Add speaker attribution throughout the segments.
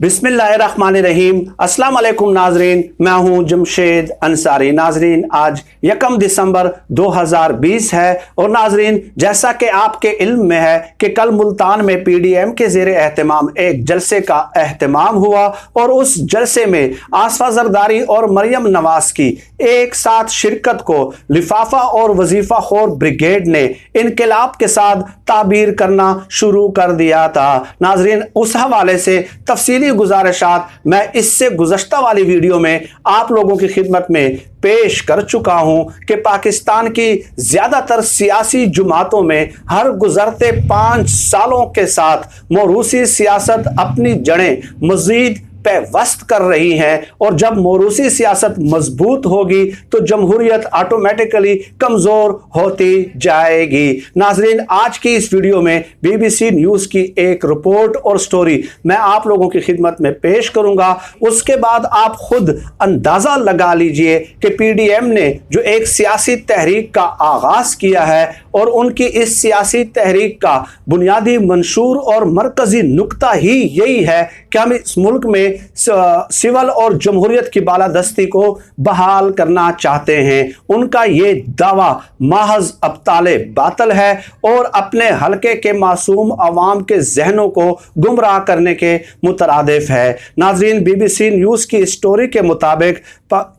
Speaker 1: बिस्मिल्लाहिर्रहमानिर्रहीम। अस्सलाम वालेकुम नाजरीन, मैं हूं जमशेद अंसारी। नाजरीन, आज 1 दिसंबर 2020 है और नाजरीन, जैसा कि आपके इल्म में है कि कल मुल्तान में PDM के ज़ेरे एहतमाम एक जलसे का एहतमाम हुआ और उस जलसे में आसिफा जरदारी और मरियम नवाज की एक साथ शिरकत को लिफाफा और वजीफा खोर ब्रिगेड ने इनकलाब के साथ ताबीर करना शुरू कर दिया था। नाजरीन, उस हवाले से तफसीली गुजारिशात मैं इससे गुज़श्ता वाली वीडियो में आप लोगों की खिदमत में पेश कर चुका हूं कि पाकिस्तान की ज़्यादातर सियासी जुमातों में हर गुजरते 5 सालों के साथ मोरूसी सियासत अपनी जड़ें मज़ीद पेवस्त कर रही हैं और जब मोरूसी सियासत मजबूत होगी तो जमहूरियत ऑटोमेटिकली कमज़ोर होती जाएगी। नाजरीन, आज की इस वीडियो में BBC न्यूज़ की एक रिपोर्ट और स्टोरी मैं आप लोगों की खिदमत में पेश करूंगा। उसके बाद आप खुद अंदाज़ा लगा लीजिए कि PDM ने जो एक सियासी तहरीक का आगाज़ किया है और उनकी इस सियासी तहरीक का बुनियादी मंशूर और मरकज़ी नुक्ता ही यही है कि हम इस मुल्क में सिविल और जमहूरियत की बालादस्ती को बहाल करना चाहते हैं। उनका ये दावा महज अब्ताले बातल है और अपने हलके के मासूम अवाम के जहनों को गुमराह करने के मुतरादिफ है। नाजरीन, BBC न्यूज़ की स्टोरी के मुताबिक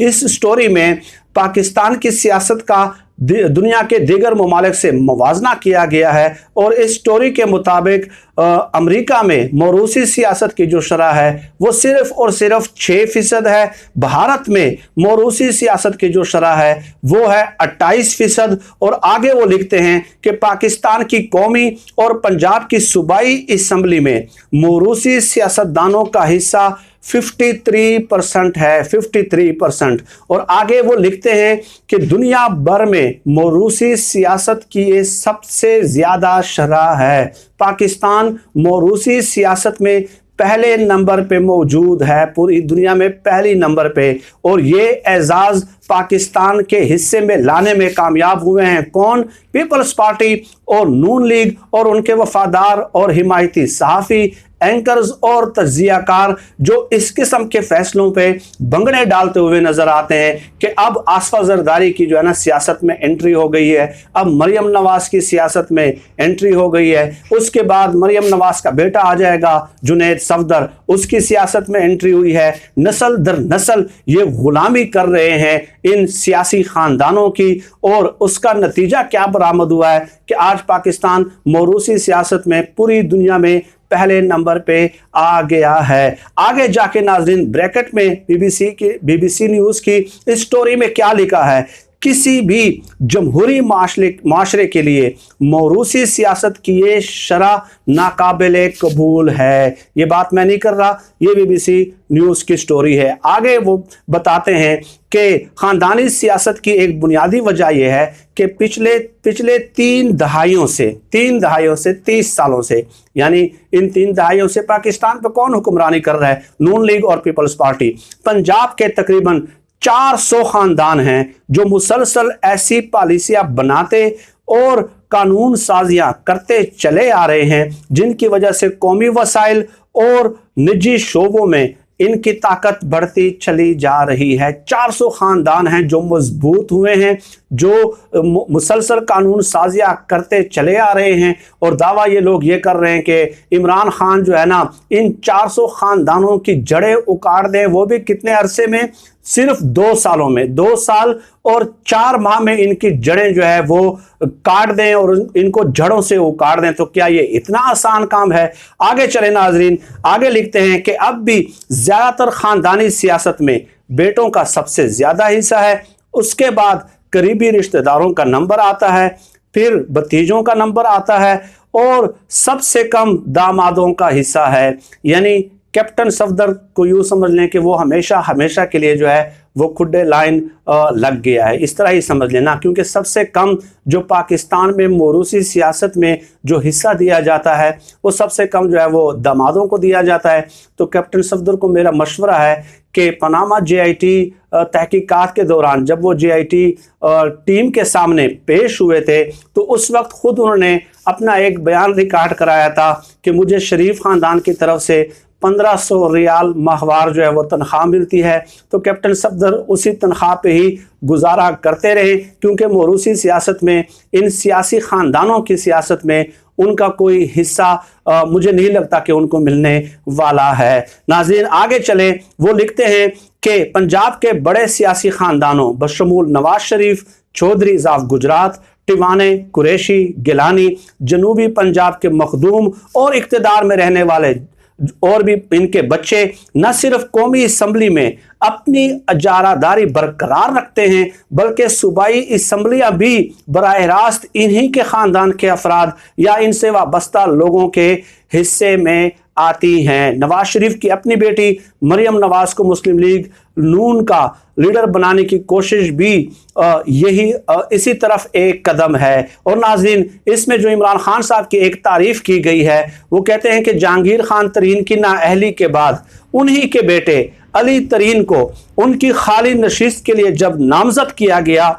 Speaker 1: इस स्टोरी में पाकिस्तान की सियासत का दुनिया के दीगर ममालिक से मुवाजना किया गया है और इस स्टोरी के मुताबिक अमेरिका में मोरूसी सियासत की जो शरह है वो सिर्फ और सिर्फ 6% है। भारत में मोरूसी सियासत की जो शरह है वो है 28%। और आगे वो लिखते हैं कि पाकिस्तान की कौमी और पंजाब की सूबाई असम्बली में मोरूसी सियासतदानों का हिस्सा 53% है, 53%। और आगे वो लिखते हैं कि दुनिया भर में मोरूसी सियासत की ये सबसे ज़्यादा शरह है। पाकिस्तान मोरूसी सियासत में पहले नंबर पे मौजूद है, पूरी दुनिया में पहली नंबर पे। और ये एजाज़ पाकिस्तान के हिस्से में लाने में कामयाब हुए हैं कौन? पीपल्स पार्टी और नून लीग और उनके वफादार और हिमायती सहाफ़ी, एंकर्स और तज्जियाकार जो इस किस्म के फैसलों पे भंगड़े डालते हुए नजर आते हैं कि अब आसिफा जरदारी की जो है ना सियासत में एंट्री हो गई है, अब मरियम नवाज की सियासत में एंट्री हो गई है, उसके बाद मरियम नवाज का बेटा आ जाएगा जुनैद सफदर, उसकी सियासत में एंट्री हुई है। नस्ल दर नस्ल ये गुलामी कर रहे हैं इन सियासी खानदानों की और उसका नतीजा क्या बरामद हुआ है कि आज पाकिस्तान मोरूसी सियासत में पूरी दुनिया में पहले नंबर पे आ गया है। आगे जाके नाजरीन, ब्रैकेट में BBC न्यूज़ की इस स्टोरी में क्या लिखा है? किसी भी जमहूरी माशरे के लिए मोरूसी सियासत की ये शरह नाकाबिले कबूल है। ये बात मैं नहीं कर रहा, ये BBC न्यूज़ की स्टोरी है। आगे वो बताते हैं कि ख़ानदानी सियासत की एक बुनियादी वजह यह है कि पिछले 3 दहाइयों से 30 सालों से, यानी इन 3 दहाइयों से पाकिस्तान पर कौन हुक्मरानी कर रहा है? नून लीग और पीपल्स पार्टी। पंजाब के तकरीबन 400 खानदान हैं जो मुसलसल ऐसी पॉलिसियां बनाते और कानून साजियां करते चले आ रहे हैं जिनकी वजह से कौमी वसाइल और निजी शोबों में इनकी ताकत बढ़ती चली जा रही है। 400 खानदान हैं जो मजबूत हुए हैं, जो मुसलसल कानून साजियां करते चले आ रहे हैं। और दावा ये लोग ये कर रहे हैं कि इमरान खान जो है ना इन 400 खानदानों की जड़ें उखाड़ दें, वो भी कितने अरसे में? सिर्फ 2 सालों में, 2 साल और 4 माह में इनकी जड़ें जो है वो काट दें और इनको जड़ों से उखाड़ दें। तो क्या ये इतना आसान काम है? आगे चले नाजरीन, आगे लिखते हैं कि अब भी ज़्यादातर ख़ानदानी सियासत में बेटों का सबसे ज़्यादा हिस्सा है, उसके बाद करीबी रिश्तेदारों का नंबर आता है, फिर भतीजों का नंबर आता है और सबसे कम दामादों का हिस्सा है। यानी कैप्टन सफदर को यूँ समझ लें कि वो हमेशा के लिए जो है वो खुड्डे लाइन लग गया है, इस तरह ही समझ लेना। क्योंकि सबसे कम जो पाकिस्तान में मोरूसी सियासत में जो हिस्सा दिया जाता है वो सबसे कम जो है वो दामादों को दिया जाता है। तो कैप्टन सफदर को मेरा मशवरा है कि पनामा JIT तहकीकात के दौरान जब वो JIT टीम के सामने पेश हुए थे तो उस वक्त खुद उन्होंने अपना एक बयान रिकॉर्ड कराया था कि मुझे शरीफ ख़ानदान की तरफ से 1500 रियाल माहवार जो है वो तनख्वाह मिलती है। तो कैप्टन सफदर उसी तनख्वाह पे ही गुजारा करते रहे, क्योंकि मोरूसी सियासत में, इन सियासी ख़ानदानों की सियासत में उनका कोई हिस्सा मुझे नहीं लगता कि उनको मिलने वाला है। नाज़रीन आगे चले, वो लिखते हैं कि पंजाब के बड़े सियासी ख़ानदानों बशमूल नवाज शरीफ, चौधरी ज़ाफ गुजरात, टिवाने, कुरैशी, गिलानी, जनूबी पंजाब के मखदूम और इक़्तिदार में रहने वाले और भी इनके बच्चे न सिर्फ कौमी असम्बली में अपनी इजारादारी बरकरार रखते हैं, बल्कि सूबाई असम्बलियाँ भी बराह रास्त इन्हीं के ख़ानदान के अफराद या इनसे वाबस्ता लोगों के हिस्से में आती हैं। नवाज शरीफ की अपनी बेटी मरियम नवाज को मुस्लिम लीग नून का लीडर बनाने की कोशिश भी यही इसी तरफ एक कदम है। और नाज़रीन इसमें जो इमरान खान साहब की एक तारीफ़ की गई है, वो कहते हैं कि जहांगीर खान तरीन की नाअहली के बाद उन्हीं के बेटे अली तरीन को उनकी खाली नशिस्त के लिए जब नामजद किया गया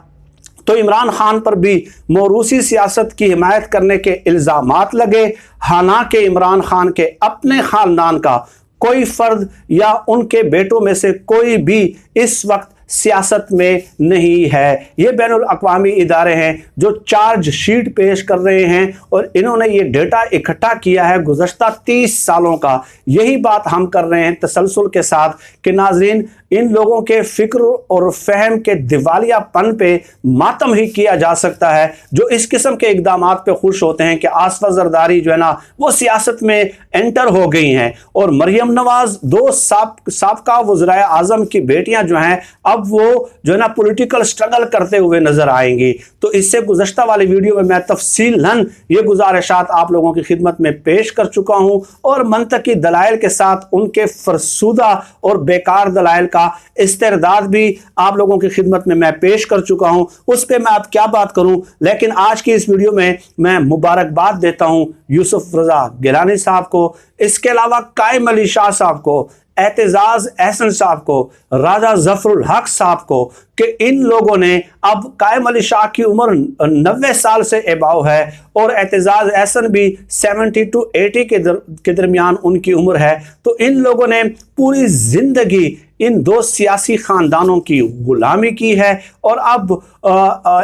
Speaker 1: तो इमरान खान पर भी मोरूसी सियासत की हिमायत करने के इल्ज़ामात लगे। हालांकि इमरान खान के अपने ख़ानदान का कोई फर्द या उनके बेटों में से कोई भी इस वक्त सियासत में नहीं है। ये बैनुल अक़वामी इदारे हैं जो चार्ज शीट पेश कर रहे हैं और इन्होंने ये डेटा इकट्ठा किया है गुज़श्ता 30 सालों का। यही बात हम कर रहे हैं तसलसल के साथ कि नाज़रीन इन लोगों के फ़िक्र और फहम के दिवालियापन पे मातम ही किया जा सकता है जो इस किस्म के इक़दामात पे खुश होते हैं कि आसिफा ज़रदारी जो है ना वो सियासत में एंटर हो गई हैं और मरियम नवाज़ दो साबका वज़राए आज़म की बेटियां जो हैं अब वो जो है ना पॉलिटिकल स्ट्रगल करते हुए नजर आएंगी। तो इससे गुज़श्ता वाली वीडियो में मैं तफसीलन ये गुजारिशात आप लोगों की खिदमत में पेश कर चुका हूं और मंतकी दलाइल के साथ उनके फरसूदा और बेकार दलाइल का इस्तेरदाद भी आप लोगों की खिदमत में मैं पेश कर चुका हूं। उस पर मैं अब क्या बात करूं, लेकिन आज की इस वीडियो में मैं मुबारकबाद देता हूं यूसुफ रजा गिलानी साहब को, इसके अलावा कायम अली शाह साहब को, एतजाज एहसन साहब को, राजा जफरुल हक साहब को कि इन लोगों ने अब कायम अली शाह की उम्र 90 साल से एबाव है और एतजाज एहसन भी 70 to 80 के दरमियान उनकी उम्र है। तो इन लोगों ने पूरी जिंदगी इन दो सियासी ख़ानदानों की गुलामी की है और अब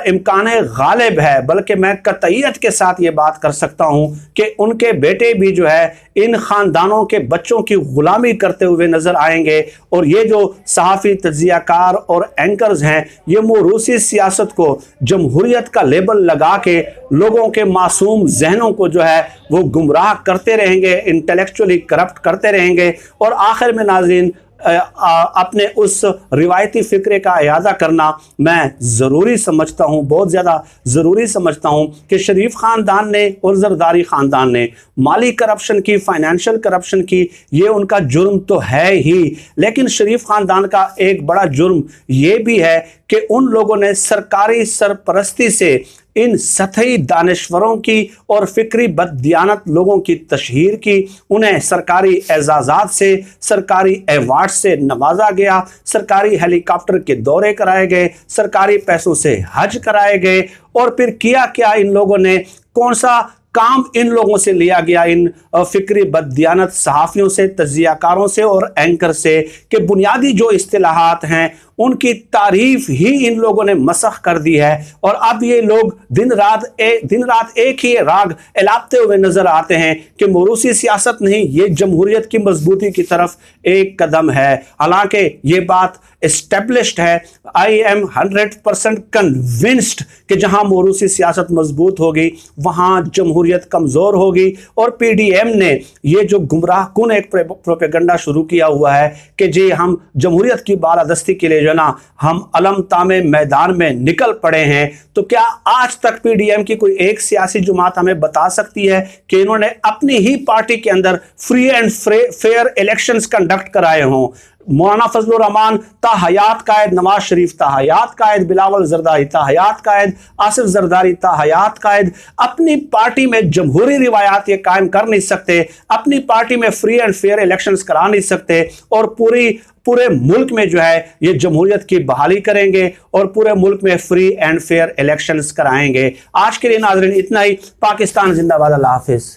Speaker 1: इम्कान गालिब है, बल्कि मैं कतईयत के साथ ये बात कर सकता हूँ कि उनके बेटे भी जो है इन ख़ानदानों के बच्चों की गुलामी करते हुए नज़र आएंगे। और ये जो सहाफ़ी, तज्ज़ियाकार और एंकर्स हैं ये मोरूसी सियासत को जमहूरियत का लेबल लगा के लोगों के मासूम जहनों को जो है वो गुमराह करते रहेंगे, इंटेलेक्चुअली करप्ट करते रहेंगे और आखिर में नाज़रीन अपने उस रिवायती फ़िक्रे का इयादा करना मैं ज़रूरी समझता हूँ, बहुत ज़्यादा ज़रूरी समझता हूँ कि शरीफ ख़ानदान ने और ज़रदारी ख़ानदान ने माली करप्शन की, फाइनेंशियल करप्शन की, ये उनका जुर्म तो है ही, लेकिन शरीफ ख़ानदान का एक बड़ा जुर्म ये भी है कि उन लोगों ने सरकारी सरपरस्ती से इन सतही दानिश्वरों की और फ़िक्री बददियानत लोगों की तशहीर की, उन्हें सरकारी एजाज़ात से, सरकारी अवार्ड से नवाजा गया, सरकारी हेलीकॉप्टर के दौरे कराए गए, सरकारी पैसों से हज कराए गए और फिर किया क्या इन लोगों ने, कौन सा काम इन लोगों से लिया गया, इन फ़िक्री बददियानत सहाफ़ियों से, तज्ज़ियाकारों से और एंकर से कि बुनियादी जो इस्तिलाहात हैं उनकी तारीफ़ ही इन लोगों ने मसख कर दी है और अब ये लोग दिन रात एक ही राग एलापते हुए नज़र आते हैं कि मोरूसी सियासत नहीं, ये जमहूरियत की मजबूती की तरफ एक कदम है। हालांकि ये बात एस्टेब्लिश्ड है, आई एम 100% कन्विंस्ड कि जहां मोरूसी सियासत मजबूत होगी वहां जमहूरियत कमज़ोर होगी। और PDM ने ये जो गुमराह कुन एक प्रोपेगंडा शुरू किया हुआ है कि जी हम जमहूरियत की बालादस्ती के लिए जो ना हम अलम तामे मैदान में निकल पड़े हैं, तो क्या आज तक PDM की कोई एक सियासी जमात हमें बता सकती है कि इन्होंने अपनी ही पार्टी के अंदर free and fair elections conduct कराए हों? मौलाना फजलुर रहमान ता हयात कायद नवाज शरीफ, ता हयात कायद बिलावल जरदारी, ता हयात कायद आसिफ जरदारी, ता हयात कायद अपनी पार्टी में जमहूरी रिवायात ये कायम कर नहीं सकते, अपनी पार्टी में फ्री एंड फेयर इलेक्शंस करा नहीं सकते और पूरे मुल्क में जो है ये जमहूरियत की बहाली करेंगे और पूरे मुल्क में फ्री एंड फेयर इलेक्शंस कराएंगे। आज के लिए नाज़रीन इतना ही। पाकिस्तान जिंदाबाद, अल्लाह हाफिज़।